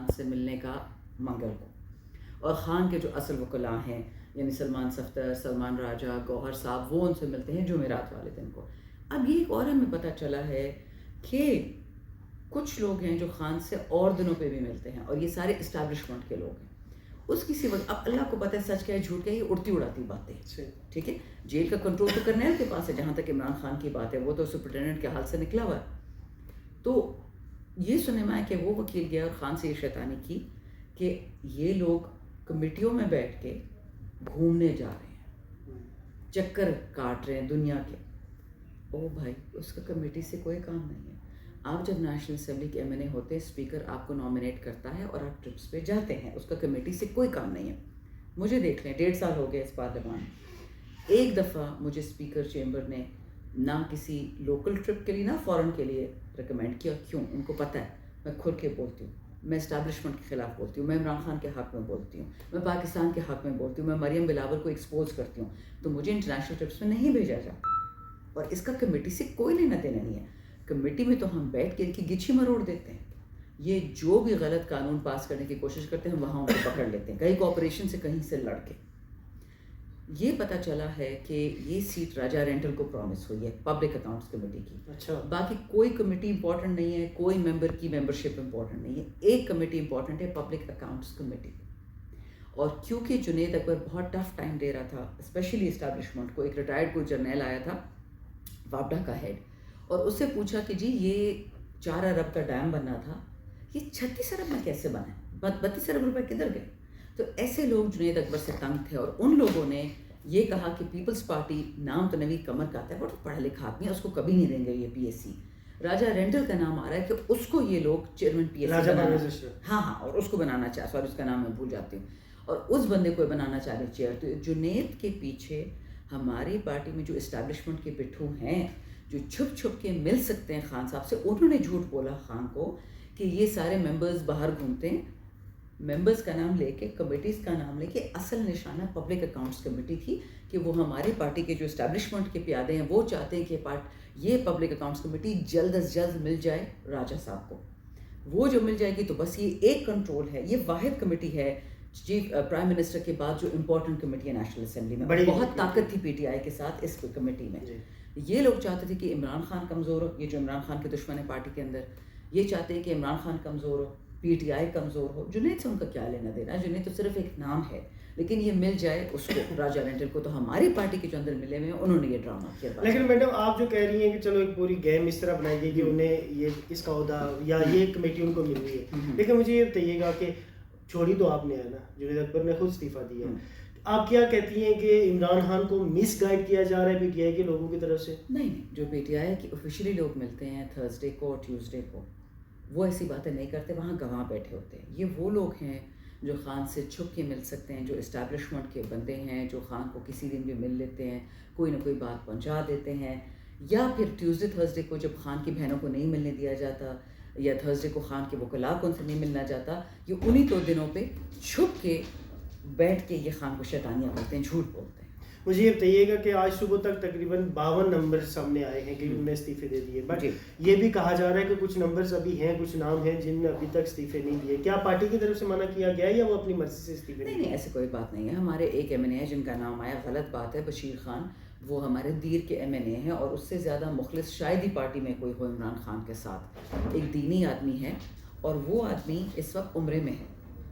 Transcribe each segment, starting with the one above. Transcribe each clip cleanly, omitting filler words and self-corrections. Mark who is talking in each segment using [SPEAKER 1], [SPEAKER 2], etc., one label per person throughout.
[SPEAKER 1] خان سے ملنے کا منگل کو، اور خان کے جو اصل وکلاء ہیں یعنی سلمان صفدر، سلمان راجہ، گوہر صاحب، وہ ان سے ملتے ہیں جمعرات والے دن کو۔ اب یہ ایک اور ہمیں پتہ چلا ہے کہ کچھ لوگ ہیں جو خان سے اور دنوں پہ بھی ملتے ہیں، اور یہ سارے اسٹیبلشمنٹ کے لوگ ہیں۔ اس کسی وقت اب اللہ کو پتہ ہے سچ کیا ہے جھوٹ کیا ہے، یہ اڑتی اڑاتی باتیں، ٹھیک ہے۔ جیل کا کنٹرول تو کرنیل کے پاس ہے جہاں تک عمران خان کی بات ہے، وہ تو سپرنٹینڈنٹ کے حال سے نکلا ہوا ہے۔ تو یہ سننے میں آیا کہ وہ وکیل گیا اور خان سے یہ شیطانی کی کہ یہ لوگ کمیٹیوں میں بیٹھ کے گھومنے جا رہے ہیں، چکر کاٹ رہے ہیں دنیا کے۔ او بھائی، اس کا کمیٹی سے کوئی کام نہیں ہے۔ آپ جب نیشنل اسمبلی کے ایم این اے ہوتے ہیں، اسپیکر آپ کو نامنیٹ کرتا ہے اور آپ ٹرپس پہ جاتے ہیں، اس کا کمیٹی سے کوئی کام نہیں ہے۔ مجھے دیکھ لیں 1.5 سال ہو گئے اس پارلیمان میں، ایک دفعہ مجھے اسپیکر چیمبر نے نہ کسی لوکل ٹرپ کے لیے نہ فورن کے لیے ریکمینڈ کیا۔ کیوں؟ ان کو پتہ ہے میں کھل کے بولتی ہوں، میں اسٹیبلشمنٹ کے خلاف بولتی ہوں، میں عمران خان کے حق میں بولتی ہوں، میں پاکستان کے حق میں بولتی ہوں، میں مریم بلاول کو ایکسپوز کرتی ہوں، تو مجھے انٹرنیشنل ٹرپس میں نہیں بھیجا جاتا، اور اس کا کمیٹی سے کوئی لینا دینا نہیں ہے۔ کمیٹی میں تو ہم بیٹھ کے ان کی گچھی مروڑ دیتے ہیں، یہ جو بھی غلط قانون پاس کرنے کی کوشش کرتے ہیں وہاں ان کو پکڑ لیتے ہیں، کہیں کوآپریشن سے کہیں سے لڑ کے۔ یہ پتہ چلا ہے کہ یہ سیٹ راجہ رینٹل کو پرومس ہوئی ہے پبلک اکاؤنٹس کمیٹی کی۔
[SPEAKER 2] اچھا،
[SPEAKER 1] باقی کوئی کمیٹی امپورٹنٹ نہیں ہے، کوئی ممبر کی ممبرشپ امپورٹنٹ نہیں ہے، ایک کمیٹی امپورٹنٹ ہے، پبلک اکاؤنٹس کمیٹی۔ اور کیونکہ جنید اکبر بہت ٹف ٹائم دے رہا تھا اسپیشلی اسٹیبلشمنٹ کو، ایک ریٹائرڈ کوئی جرنیل آیا تھا وابڈا کا ہیڈ، اور اس سے پوچھا کہ جی یہ 4 ارب کا ڈیم بننا تھا، یہ 36 ارب میں کیسے بنا ہے، 32 ارب روپے کدھر گئے؟ تو ایسے لوگ جنید اکبر سے تنگ تھے، اور ان لوگوں نے یہ کہا کہ پیپلز پارٹی نام تو نوید قمر کا آتا ہے بٹ پڑھا لکھا آدمی ہے، اس کو کبھی نہیں دیں گے یہ پی ایس سی۔ راجہ رینٹل کا نام آ رہا ہے کہ اس کو یہ لوگ چیئرمین پی ایس سی بنانا، ہاں اور اس کو بنانا چاہ، سوری اس کا نام میں بھول جاتی ہوں، اور اس بندے کو بنانا چاہ رہے چیئر۔ تو جنید کے پیچھے ہماری پارٹی میں جو اسٹیبلشمنٹ کے پٹھو ہیں جو چھپ چھپ کے مل سکتے ہیں خان صاحب سے، انہوں نے جھوٹ بولا خان کو کہ یہ سارے ممبرز باہر گھومتے ہیں، ممبرز کا نام لے کے، کمیٹیز کا نام لے کے۔ اصل نشانہ پبلک اکاؤنٹس کمیٹی تھی کہ وہ ہماری پارٹی کے جو اسٹیبلشمنٹ کے پیادے ہیں وہ چاہتے ہیں کہ یہ پبلک اکاؤنٹس کمیٹی جلد از جلد مل جائے راجہ صاحب کو۔ وہ جو مل جائے گی تو بس یہ ایک کنٹرول ہے، یہ واحد کمیٹی ہے چیف پرائم منسٹر کے بعد جو امپورٹنٹ کمیٹی ہے نیشنل اسمبلی میں، بہت طاقت تھی پی ٹی آئی کے ساتھ اس کمیٹی میں۔ یہ لوگ چاہتے تھے کہ عمران خان کمزور ہو، یہ جو عمران خان کے دشمن ہے پارٹی کے اندر، یہ چاہتے ہیں کہ عمران خان کمزور ہو، پی ٹی آئی کمزور ہو۔ جنید سے ان کا کیا لینا دینا ہے، جنید تو صرف ایک نام ہے، لیکن یہ مل جائے اس کو راجہ رینٹل کو، تو ہماری پارٹی کے جو اندر ملے ہوئے ہیں انہوں نے یہ ڈرامہ کیا۔
[SPEAKER 2] لیکن میڈم آپ جو کہہ رہی ہیں کہ چلو ایک پوری گیم اس طرح بنائی گئی کہ انہیں یہ اس کا عہدہ یا یہ کمیٹی ان کو مل رہی ہے، لیکن مجھے یہ بتائیے گا کہ چھوڑی تو آپ نے ہے نا، جنید اکبر نے خود استعفیٰ دیا، آپ کیا کہتی ہیں کہ عمران خان کو مس گائیڈ کیا جا رہا ہے پی ٹی آئی کے لوگوں کی طرف سے؟
[SPEAKER 1] نہیں، جو پی ٹی آئی کے آفیشلی لوگ ملتے ہیں تھرسڈے کو اور ٹیوزڈے کو، وہ ایسی باتیں نہیں کرتے، وہاں گواہ بیٹھے ہوتے ہیں۔ یہ وہ لوگ ہیں جو خان سے چھپ کے مل سکتے ہیں، جو اسٹیبلشمنٹ کے بندے ہیں، جو خان کو کسی دن بھی مل لیتے ہیں، کوئی نہ کوئی بات پہنچا دیتے ہیں، یا پھر ٹیوزڈے تھرسڈے کو جب خان کی بہنوں کو نہیں ملنے دیا جاتا، یا تھرسڈے کو خان کے وکلاء کو ان سے نہیں ملنا جاتا، یہ انہی تو دنوں پہ چھپ کے بیٹھ کے یہ خان کو شیطانیاں بولتے ہیں، جھوٹ بولتے ہیں۔
[SPEAKER 2] مجھے یہ بتائیے گا کہ آج صبح تک تقریباً 52 نمبر سامنے آئے ہیں کہ انہوں نے استعفے دے دیے، بٹ یہ بھی کہا جا رہا ہے کہ کچھ نمبرز ابھی ہیں، کچھ نام ہیں جن نے ابھی تک استعفے نہیں دیے۔ کیا پارٹی کی طرف سے منع کیا گیا ہے یا وہ اپنی مرضی سے استعفے؟
[SPEAKER 1] نہیں، ایسے کوئی بات نہیں ہے۔ ہمارے ایک ایم این اے ہے جن کا نام آیا، غلط بات ہے، بشیر خان، وہ ہمارے دیر کے ایم این اے ہیں، اور اس سے زیادہ مخلص شاید ہی پارٹی میں کوئی ہو عمران خان کے ساتھ۔ ایک دینی آدمی ہے، اور وہ آدمی اس وقت عمرے میں ہے،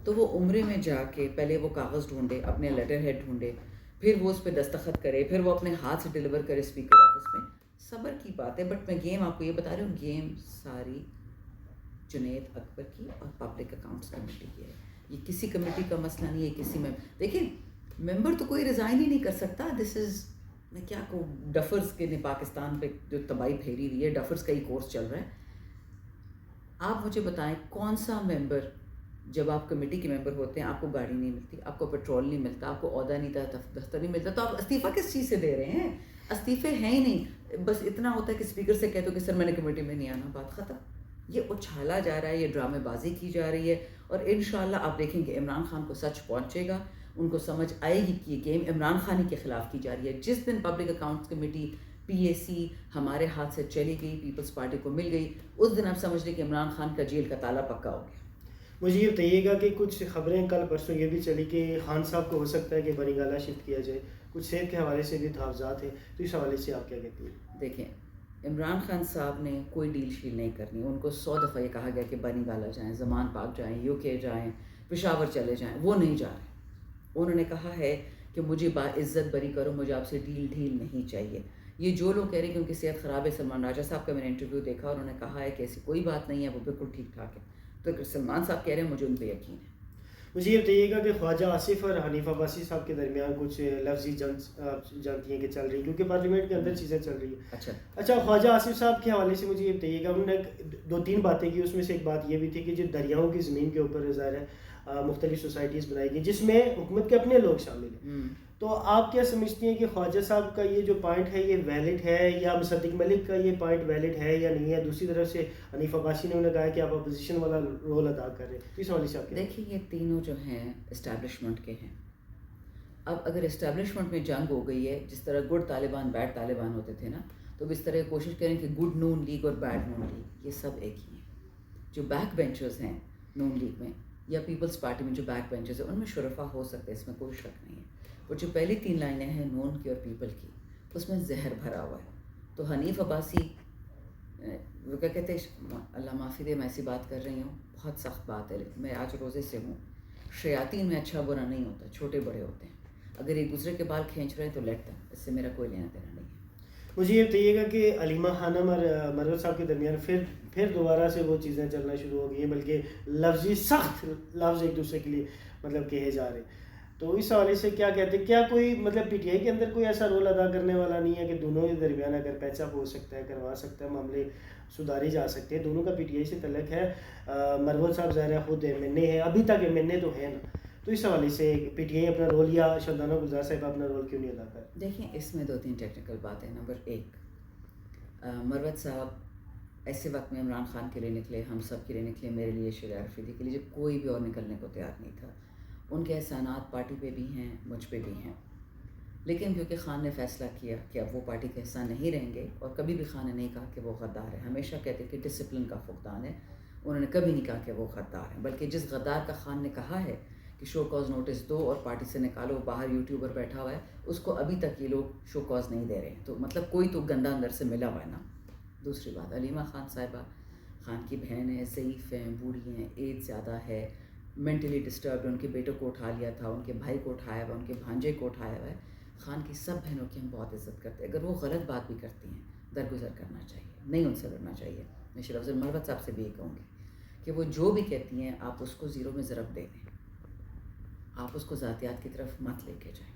[SPEAKER 1] تو وہ عمرے میں جا کے پہلے وہ کاغذ ڈھونڈے، اپنے لیٹر ہیڈ ڈھونڈے، پھر وہ اس پہ دستخط کرے، پھر وہ اپنے ہاتھ سے ڈیلیور کرے اسپیکر آفس میں۔ صبر کی بات ہے، بٹ میں گیم آپ کو یہ بتا رہی ہوں، گیم ساری جنید اکبر کی اور پبلک اکاؤنٹس کمیٹی کی ہے۔ یہ کسی کمیٹی کا مسئلہ نہیں ہے، کسی میں دیکھیں ممبر تو کوئی ریزائن ہی نہیں کر سکتا۔ دس از، میں کیا کہوں، ڈفرز کے نے پاکستان پہ جو تباہی پھیری ہوئی ہے، ڈفرز کا ہی کورس چل رہا ہے۔ آپ مجھے بتائیں کون سا ممبر، جب آپ کمیٹی کے ممبر ہوتے ہیں آپ کو گاڑی نہیں ملتی، آپ کو پیٹرول نہیں ملتا، آپ کو عہدہ نہیں تھا، دفتر نہیں ملتا، تو آپ استعفیٰ کس چیز سے دے رہے ہیں؟ استعفے ہیں ہی نہیں، بس اتنا ہوتا ہے کہ اسپیکر سے کہتے ہو کہ سر میں نے کمیٹی میں نہیں آنا، بات ختم۔ یہ اچھالا جا رہا ہے، یہ ڈرامے بازی کی جا رہی ہے، اور انشاءاللہ آپ دیکھیں کہ عمران خان کو سچ پہنچے گا، ان کو سمجھ آئے گی کہ یہ گیم عمران خان ہی کے خلاف کی جا رہی ہے۔ جس دن پبلک اکاؤنٹس کمیٹی پی اے سی ہمارے ہاتھ سے چلی گئی، پیپلز پارٹی کو مل گئی، اس دن آپ سمجھ لیں کہ عمران خان کا جیل کا تالا پکا ہو گیا۔
[SPEAKER 2] مجھے یہ بتائیے گا کہ کچھ خبریں کل پرسوں یہ بھی چلی کہ خان صاحب کو ہو سکتا ہے کہ بنی گالہ شفٹ کیا جائے، کچھ صحت کے حوالے سے بھی تحفظات ہیں، تو اس حوالے سے آپ کیا کہتے ہیں؟
[SPEAKER 1] دیکھیں، عمران خان صاحب نے کوئی ڈیل شیل نہیں کرنی. ان کو 100 دفعہ یہ کہا گیا کہ بنی گالہ جائیں، زمان پاک جائیں، UK جائیں، پشاور چلے جائیں، وہ نہیں جا رہے. انہوں نے کہا ہے کہ مجھے باعزت بری کرو، مجھے آپ سے ڈیل نہیں چاہیے. یہ جو لوگ کہہ رہے ہیں کہ ان کی صحت خراب ہے، سلمان راجہ صاحب کا میں نے انٹرویو دیکھا، انہوں نے کہا ہے کہ ایسی کوئی بات نہیں ہے، وہ بالکل ٹھیک ٹھاک ہے. تو اگر سلمان صاحب کہہ رہے ہیں، مجھے ان پہ یقین ہے.
[SPEAKER 2] مجھے یہ بتائیے گا کہ خواجہ آصف اور حنیف عباسی صاحب کے درمیان کچھ لفظی جنگ آپ جانتی ہیں کہ چل رہی ہے، کیونکہ پارلیمنٹ کے اندر چیزیں چل رہی ہیں. اچھا، خواجہ آصف صاحب کے حوالے سے مجھے یہ بتائیے گا، انہوں نے 2-3 باتیں کی، اس میں سے ایک بات یہ بھی تھی کہ جو دریاؤں کی زمین کے اوپر ظاہر ہے مختلف سوسائٹیز بنائی گئی جس میں حکومت کے اپنے لوگ شامل ہیں. تو آپ کیا سمجھتی ہیں کہ خواجہ صاحب کا یہ جو پوائنٹ ہے یہ ویلڈ ہے، یا مصدق ملک کا یہ پوائنٹ ویلڈ ہے یا نہیں ہے؟ دوسری طرف سے حنیف عباسی نے انہوں نے کہا کہ آپ اپوزیشن والا رول ادا کر رہے ہیں، اس حوالے سے آپ کیا؟
[SPEAKER 1] دیکھیے، یہ تینوں جو ہیں اسٹیبلشمنٹ کے ہیں. اب اگر اسٹیبلشمنٹ میں جنگ ہو گئی ہے، جس طرح گڈ طالبان بیڈ طالبان ہوتے تھے نا، تو اب اس طرح کوشش کریں کہ گڈ نون لیگ اور بیڈ نون لیگ یہ سب ایک ہی ہیں. جو بیک بینچرز ہیں نون لیگ میں یا پیپلز پارٹی میں جو بیک بینچرز ہیں، ان میں شرفا ہو سکتے ہیں، اس میں کوئی شک نہیں ہے. اور جو پہلی 3 لائنیں ہیں نون کی اور پیپل کی، اس میں زہر بھرا ہوا ہے. تو حنیف عباسی وہ کیا کہتے ہیں، اللہ معافی دے میں ایسی بات کر رہی ہوں، بہت سخت بات ہے، میں آج روزے سے ہوں. شیاطین میں اچھا برا نہیں ہوتا، چھوٹے بڑے ہوتے ہیں. اگر ایک دوسرے کے بال کھینچ رہے ہیں تو لیٹ دیں، اس سے میرا کوئی لینا دینا نہیں ہے.
[SPEAKER 2] مجھے یہ بتائیے گا کہ علیمہ خانم اور مروت صاحب کے درمیان پھر دوبارہ سے وہ چیزیں چلنا شروع ہو گئی ہیں، بلکہ لفظی سخت لفظ ایک دوسرے کے لیے مطلب کہے جا رہے ہیں. تو اس حوالے سے کیا کہتے ہیں، کیا کوئی مطلب PTI کے اندر کوئی ایسا رول ادا کرنے والا نہیں ہے کہ دونوں کے درمیان اگر پیچ اپ ہو سکتا ہے، کروا سکتا ہے، معاملے سدھارے جا سکتے ہیں؟ دونوں کا PTI سے تعلق ہے. مروت صاحب ظاہر ہے خود ایم این اے ہے، ابھی تک ایم این اے تو ہے نا، تو اس حوالے سے PTI اپنا رول یا شردانہ گلزار صاحب اپنا رول کیوں نہیں ادا کر؟
[SPEAKER 1] دیکھیں، اس میں 2-3 ٹیکنیکل باتیں. نمبر 1، مروت صاحب ایسے وقت میں عمران خان کے لیے نکلے، ہم سب کے لیے نکلے، میرے لیے، شیرہ عرفیدی کے لیے، جب کوئی بھی اور نکلنے کو تیار نہیں تھا. ان کے احسانات پارٹی پہ بھی ہیں، مجھ پہ بھی ہیں، لیکن کیونکہ خان نے فیصلہ کیا کہ اب وہ پارٹی کے احسان نہیں رہیں گے، اور کبھی بھی خان نے نہیں کہا کہ وہ غدار ہے. ہمیشہ کہتے کہ ڈسپلن کا فقدان ہے، انہوں نے کبھی نہیں کہا کہ وہ غدار ہیں. بلکہ جس غدار کا خان نے کہا ہے کہ شو کاز نوٹس دو اور پارٹی سے نکالو، باہر یوٹیوبر بیٹھا ہوا ہے، اس کو ابھی تک یہ لوگ شو کاز نہیں دے رہے ہیں. تو مطلب کوئی تو گندا اندر سے ملا ہوا ہے نا. دوسری بات، علیمہ خان صاحبہ خان کی بہن ہے، ضعیف ہیں، بوڑھی ہیں، ایج زیادہ ہے، مینٹلی ڈسٹربڈ. ان کے بیٹوں کو اٹھا لیا تھا، ان کے بھائی کو اٹھایا ہوا، ان کے بھانجے کو اٹھایا ہوا ہے. خان کی سب بہنوں کی ہم بہت عزت کرتے ہیں. اگر وہ غلط بات بھی کرتی ہیں، درگزر کرنا چاہیے، نہیں ان سے لڑنا چاہیے. میں شیرہ افضل مروت صاحب سے بھی یہ کہوں گی کہ وہ جو بھی کہتی ہیں آپ اس کو 0 میں ضرب دے دیں، آپ اس کو ذاتیات کی طرف مت لے کے جائیں.